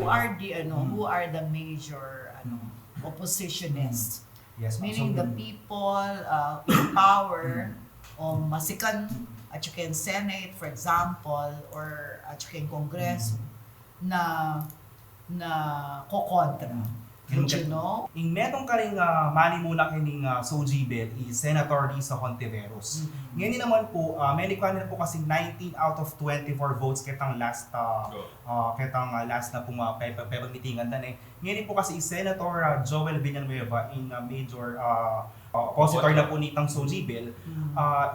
who are the major oppositionists? Yes, Meaning the people in power o masikan at saka yung Senate, for example, or at saka yung Congress na kokontra. Don't you know? Yung metong karing mani muna kining Soji Bill is Senator Risa Hontiveros. Ngayon naman po, may kanila po kasi 19 out of 24 votes kitang last last na pong pepagmitingan dan eh. Ngayon po kasi Senator Joel Villanueva in major oppositor na po nitang Soji Bill.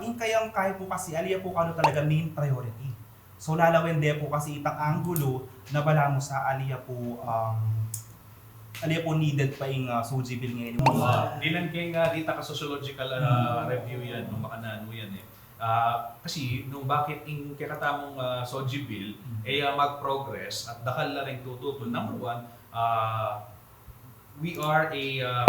In kayang kaya po kasi aliya po kano talaga main priority. So lalawin din po kasi itang anggulo na bala mo sa aliya po needed pa yung Soji Bill ngayon. Dinan kay dita ka sociological review yan, nung makanano yan eh. Kasi nung bakit yung kakatamong Soji Bill mag-progress at dakal na rin tututol. Number one, we are a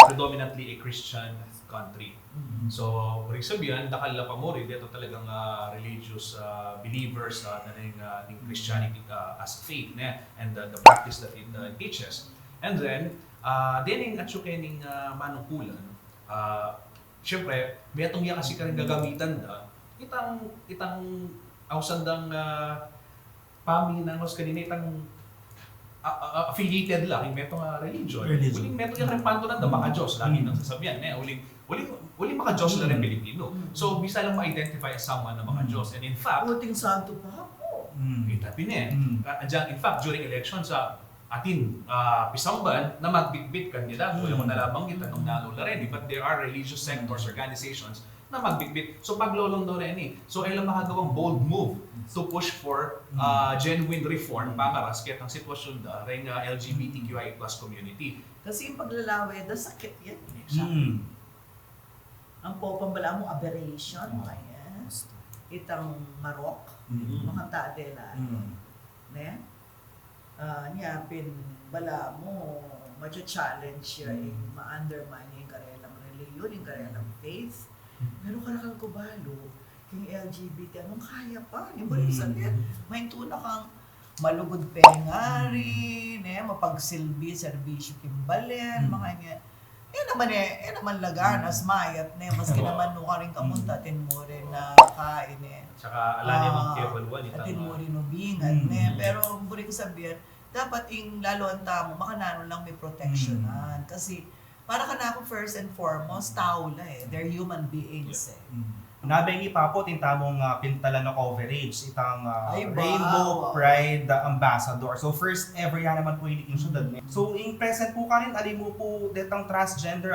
predominantly a Christian country. So, for sabihin, dakal na pa mo rin, dito talagang religious believers in Christianity as faith and the practice that it teaches. And then, din yung atsukening manungkulan, siyempre, may atong yan kasi ka rin gagamitan na, itang ausandang paminangos kanina, itang affiliated lang, yung metong religion. Uling metong yung rempanto na maka Diyos, lagi nang sasabihan. Uling maka Diyos na rin Pilipino. So, bisa lang ma-identify as someone na maka Diyos. And in fact, Puting santo pa ako. kita in fact, during elections, atin pisangban na magbitbit kandidato yung nalabang kita nung nalula rin but there are religious sectors, organizations na magbitbit so paglolong do rin so ay lang makagawang bold move to push for genuine reform pangaras kaya ang sitwasyon da rin LGBTQI+ community Kasi yung paglalaway, sakit yan. Ang popambala mo, aberration, kaya itang marok, makanta adela, niya bala mo ma-challenge siya ma-undermine yung karelang religion, yung karelang faith. Pero karakal ko balo, yung LGBT, anong kaya pa? Yung balik sabihin, may tuna kang malugod pengari, mapagsilbi, serbisyo kimbalen, mga niya. Yan naman laganas, mayat, maski naman nung ka rin kamuntatin mo rin na kain Tsaka ala niya magkebalwan atin mo rin ubingan pero buri ko sabihin, dapat lalo ang tamo, makanano lang may protectionan. Kasi para ka na ako first and foremost, tao lang they're human beings Nabengi pa po tintamong pintala na coverage itang Ay, wow. Rainbow Pride Ambassador. So first ever yan naman po yung syudad niya. So in present po kanin ali mo po detang transgender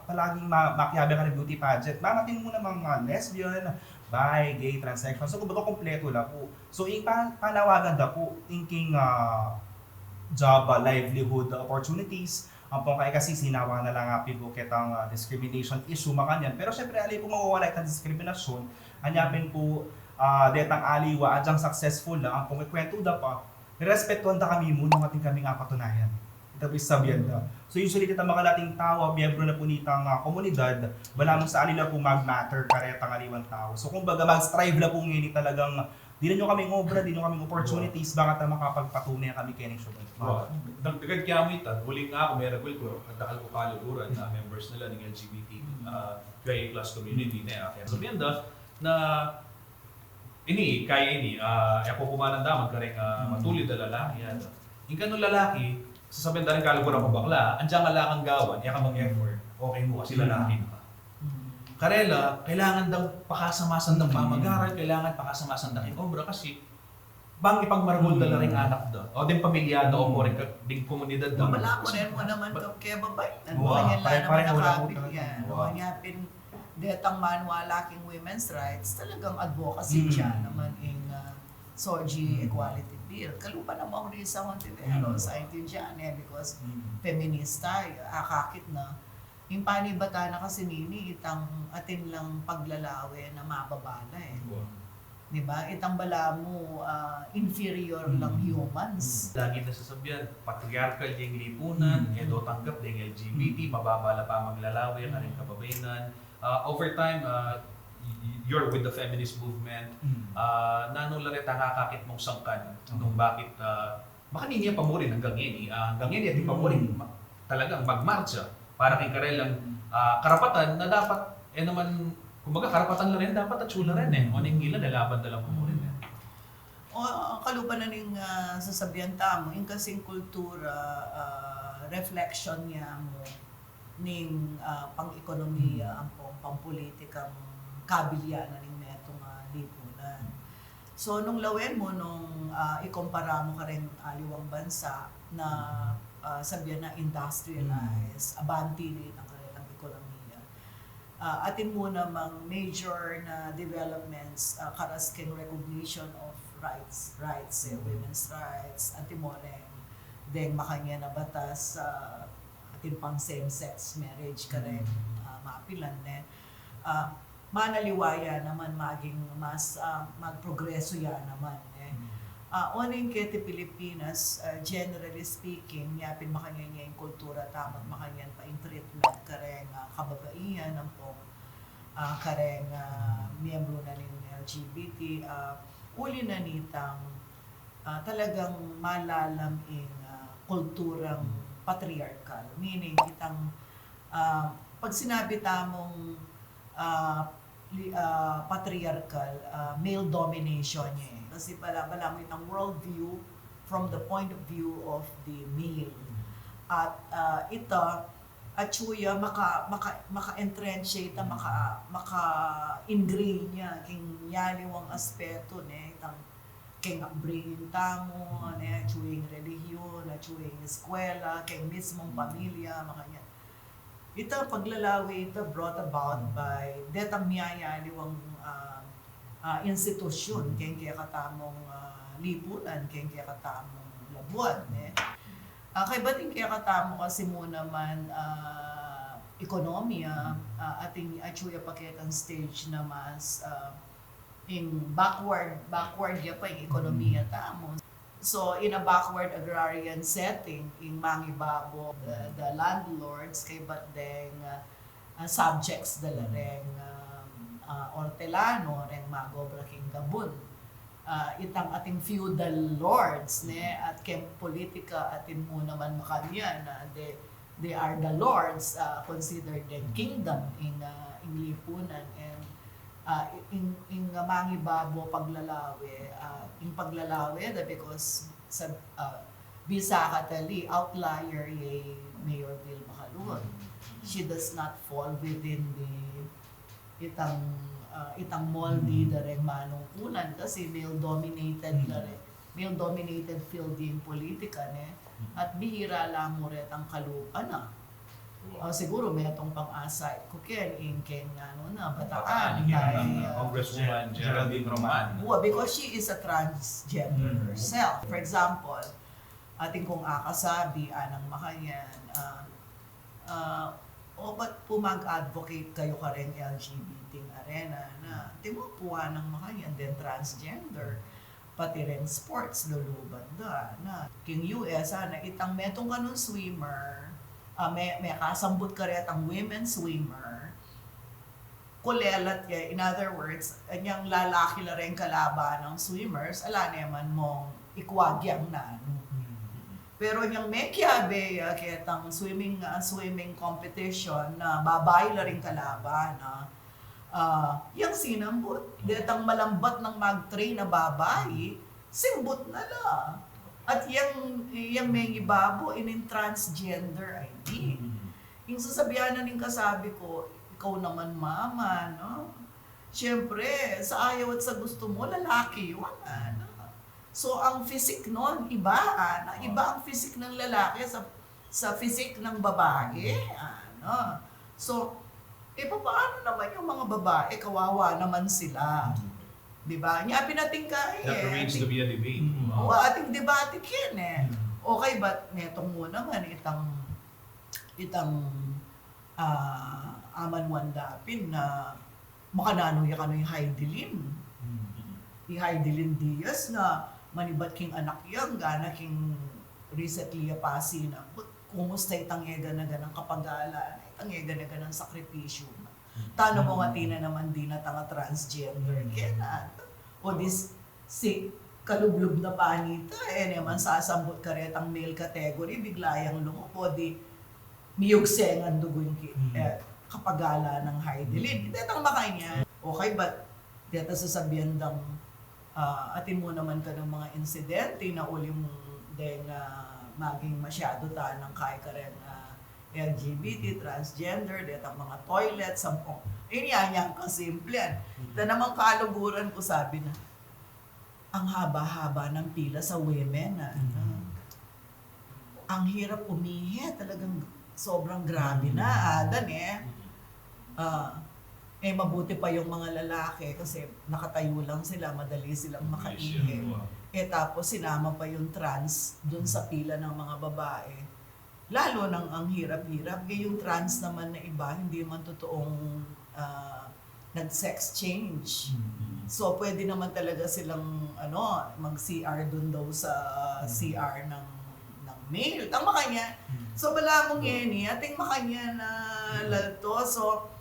palaging makiyabe ka ng beauty pageant. Mamatin mo na mga lesbian, bi, gay, transsexual. So kumbaga kompleto la po. So yung panawagan da po thinking job, livelihood opportunities. Ang pong kasi sinawa na lang po kitang discrimination issue makanyan. Pero syempre, ali po mawawala itang diskriminasyon. Anyapin po, detang aliwa, adyang successful lang. Ang pong ikwento da pa, respetuhan da kami muna ng ating kaming patunayan. Ito po sabihan da. So usually, dito mga dating tao, miyembro na po nitang komunidad, wala mong sa alila po mag-matter karetang aliwang tao. So kung baga, mag-strive na po ngayon talagang di na nyo kaming obra, di nyo kaming opportunities, baka makapagpatunay kami kayo ng syudad. Dagdagan kaya mo itan, huling nga ako may ragul ko, nagdakal ko kaluguran na members nila ng LGBTQI+ community na kaya sabihin na ako kumananda magkaring matulid na lalaki yan. Yung kanong lalaki, sasabihin na rin kaluguran ko bakla, andiyan ka lang ang gawan, iya ka mag-effort, okay mo kasi lalaki na ka. Karela, kailangan daw pakasamasan ng pamagaran, kailangan pakasamasan ng obra kasi bang ipagmargol na rin anak daw. O din pamilyado o rin ding komunidad daw. Wala mo rin mo naman ito kaya babay. Ano kanya lang naman nakapit yan. Kanyapin detang manualaking women's rights, talagang advocacy siya naman in Soji Equality Bill. Kalupa naman ako rin sa Hontiveros, sa dyan because feminista, akakit na. Yung panibata na kasi nini, itang atin lang paglalawe na mababala Diba? Itang bala mo, inferior lang humans. Lagi nasasabihan, patriarchal yung lipunan, edo tanggap ng LGBT, mababala pa maglalawe, karing kababayanan. Over time, you're with the feminist movement. Nanong lang nakakakit mong sangkan nung bakit makaninya pa mo rin hanggang ngayon. Hanggang ngayon, hindi pa mo rin talagang magmarcha para kay karelang karapatan na dapat, naman, kumbaga karapatan na rin, dapat at sula rin O ning ila, nalaban na lang mo rin O kaluban na ning sasabihan tamo, yung kasing kultura, reflection niya mo ning pang-ekonomiya, ang pang-politikang kabilyanan ning metong lipunan. So nung lawen mo, nung ikumpara mo ka rin aliwang bansa na sabihan na industrialized, abanti rin ang kanilang ekonomiya. Atin mo namang major na developments, karas king recognition of rights, women's rights, anti-moreng, then makanya na batas atin pang same-sex marriage ka rin, maapilan manaliwaya naman maging mas magprogreso yan naman oning kete Pilipinas, generally speaking, yapin makanya niya yung kultura tamang makanya pa yung treatment kareng kababaihan ng pong kareng miyembro na ng LGBT uli na nitang talagang malalam in kulturang patriarchal, meaning itang pag sinabi tamong patriarchal, male domination niya kasi bala mo itang worldview from the point of view of the male. At ito, at suya maka-entrenchate, maka-ingrain niya king yaliwang aspeto itang king upbringing tamo, chewing relihiyon, chewing eskwela, king mismong pamilya, makanya. Ito paglalawi ito brought about by detang miyayaliwang institusyon, kaya katamong lipunan, kaya katamong labuan. Kaya ba't kaya katamo kasi mo naman ekonomiya, ating achuya pakitang stage na mas backward ya pa yung ekonomiya tamo. So in a backward agrarian setting, in mangibabo, the landlords kay ba't deng subjects dala reng ortelano, reng magobra king gabon. Itang ating feudal lords at kem politika atin mo naman makanya na they are the lords considered the kingdom in lipunan and in mangibabo paglalawi because sa bisa katali outlier ye Mayor Bill Macalun. She does not fall within the itang moldy dareng manungkulan kasi male-dominated field din politika at bihira lang mo rin ang kalupa na. Siguro may itong pang-asa kukin king Bataan Congresswoman Geraldine Roman. Because she is a transgender herself. For example, ating kung akasabi anang makayan ba't po mag-advocate kayo ka rin LGBT arena na timupuha ng makayan din transgender pati rin sports luluban da na king US na itang metong kanong swimmer may kasambot ka rin ang women swimmer kulelat in other words anyang lalaki la rin kalaban ng swimmers ala naman mong ikwagyang na pero yung may kiabe kitang swimming competition na babae la rin kalaban yung sinambot ditang malambat ng mag-train na babae simbot na la at yung may ibabo in transgender ID yung sasabihan na ning kasabi ko ikaw naman mama syempre sa ayaw at sa gusto mo lalaki yun so ang physique nun iba ang physique ng lalaki sa physique ng babae so paano naman yung mga babae kawawa naman sila di ba nyapin natin That remains to be a debate. Ating debate yan okay but netong mo naman itang aman wandapin na makanano ya kano yung Heidelin Diaz na manibat king anak yang gana king recently apasi na kumusta itang ega na ganang kapagala itang ega na ganang sakripisyo tano mo nga tina naman din na tanga transgender kaya o this kalublob na panita, naman sasambot ka rin ang male category, bigla yung lumupo, di miyugsengan dugo yung kapagala ng Heidelin. Detang makanya. Okay, but deta sasabihan dang atin mo naman ka ng mga insidente na uli mo din maging masyado ng kaya ka rin LGBT, transgender, detang mga toilet, sampung. Yan kasimplian. Ito namang kaluguran ko sabi na, ang haba-haba ng pila sa women. Ang hirap umihi, talagang sobrang grabe na. Adan mabuti pa yung mga lalaki kasi nakatayo lang sila, madali silang makaihi. Tapos sinama pa yung trans dun sa pila ng mga babae. Lalo nang ang hirap-hirap. Yung trans naman na iba, hindi man totoong nag-sex change. So, pwede naman talaga silang mag-CR dun daw sa CR ng male. Ang makanya. So, bala mong yan ating makanya na lalto. So,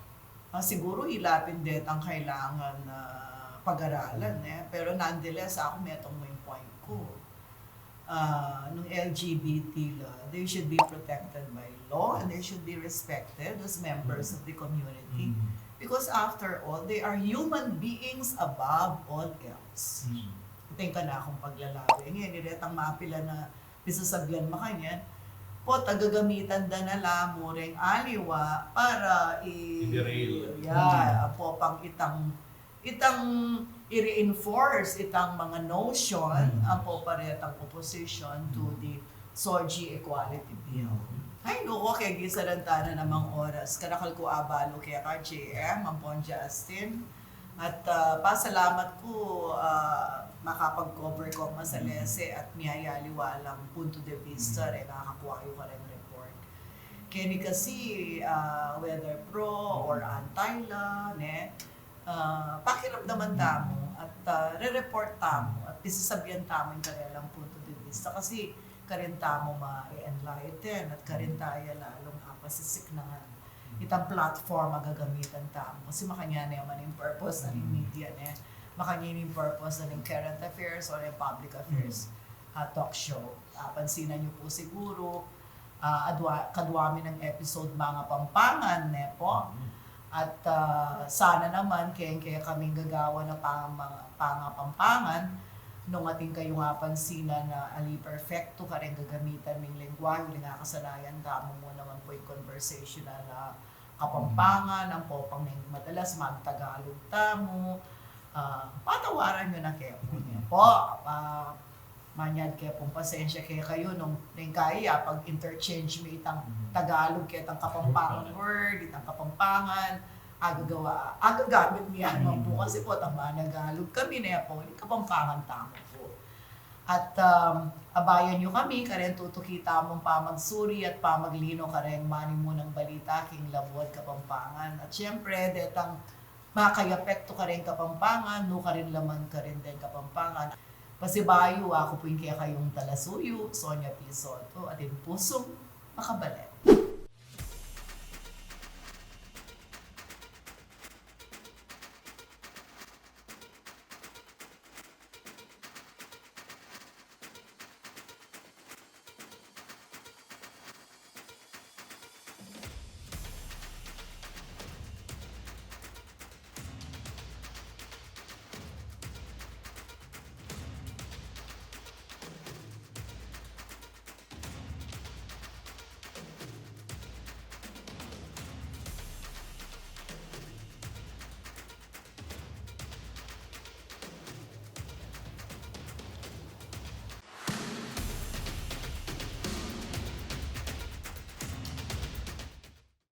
siguro ilapin din ang kailangan na pag-aralan. Pero nonetheless, ako metong mo yung point ko. Nung LGBT law, they should be protected by law and they should be respected as members of the community. Because after all, they are human beings above all else. Ito ka na akong paglalabi. Ngayon, niretang mapila na pisasabihan makanyan, po tagagamitan da na lamo ring aliwa para po pang itang i-reinforce itang mga notion ang po paretang opposition to the SOGI Equality Bill. Ay, okay, gisarantana namang oras. Karakal ko abalo kaya ka, JM, Ampon Justin. At pasalamat ko makapag-cover ko masalese at miyayaliwalang punto de vista rin, nakakakuha yung ka rin report. Kaya kasi, whether pro or anti-law, pakiramdaman tamo at re-report tamo at pisasabihan tamo yung kanilang punto de vista. Kasi, karin tamo ma-enlighten at karin tayo lalong apasisik na nga. Itang platform magagamitan tamo. Kasi makanya naman yung purpose ng media makanya yung purpose ng current affairs or yung public affairs talk show. Pansinan nyo po siguro kadwami ng episode mga Pampangan po. At sana naman kaya kaming gagawa na Pampangan nung ating kayo nga pansinan na ali perfecto ka rin gagamitan ng lengguwahe, nga kasanayan tamo mo naman po yung conversational na Kapampangan, ang popang madalas magtagalog tamo, patawaran nyo na kayo po. Manyad kayo pong pasensya kayo nung kaya pag interchange mo itang Tagalog kaya itang Kapampangan word, itang Kapampangan, agagamit niya naman po kasi po tama Nagalog kami na po, Kapampangan tamo po. At abayan nyo kami, karen tutukita mong pamagsuri at pamaglino karen mani mo ng balita king Labuad Kapampangan. At syempre, detang makayapekto karen Kapampangan, no karen laman karen din Kapampangan. Pasibayo, ako po yung kaya kayong Talasuyo, Sonia P. Soto, at yung pusong makabalik.